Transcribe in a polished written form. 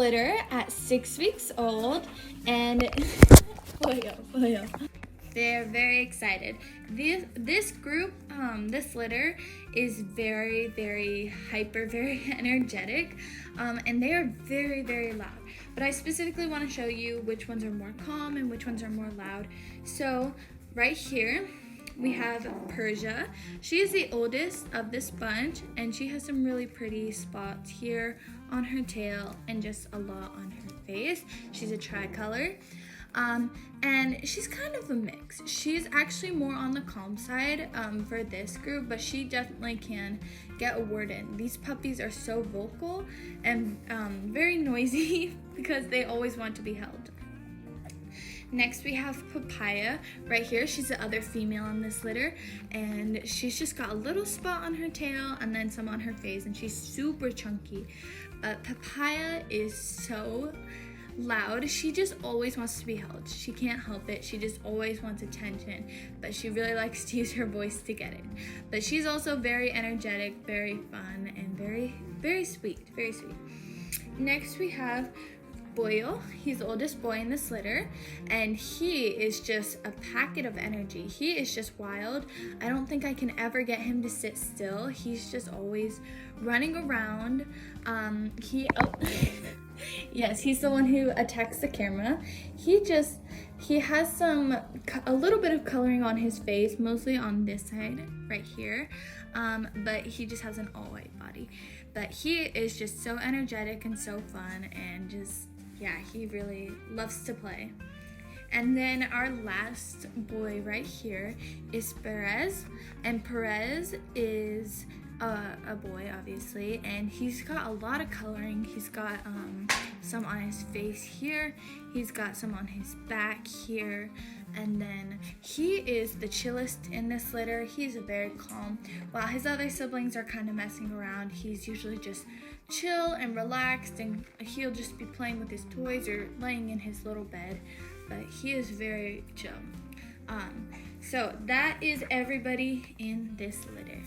litter at 6 weeks old, and they're very excited. This group, this litter is very, very hyper, very energetic, and they are very, very loud. But I specifically want to show you which ones are more calm and which ones are more loud. So right here, we have Persia. She is the oldest of this bunch, and she has some really pretty spots here on her tail and just a lot on her face. She's a tricolor. And she's kind of a mix. She's actually more on the calm side for this group, but she definitely can get a word in. These puppies are so vocal and very noisy because they always want to be held. Next we have Papaya right here. She's the other female in this litter, and she's just got a little spot on her tail and then some on her face, and she's super chunky. But Papaya is so loud. She just always wants to be held. She can't help it. She just always wants attention, but she really likes to use her voice to get it. But she's also very energetic, very fun, and very, very sweet, very sweet. Next we have Boyle. He's the oldest boy in this litter, and he is just a packet of energy. He is just wild. I don't think I can ever get him to sit still. He's just always running around. Yes, he's the one who attacks the camera. He has a little bit of coloring on his face, mostly on this side right here, but he just has an all white body. But he is just so energetic and so fun, and just, yeah, he really loves to play. And then our last boy right here is Perez, and Perez is a boy, obviously, and he's got a lot of coloring. He's got some on his face here, he's got some on his back here, and then he is the chillest in this litter. He's very calm. While his other siblings are kind of messing around, he's usually just chill and relaxed, and he'll just be playing with his toys or laying in his little bed, but he is very chill. So that is everybody in this litter.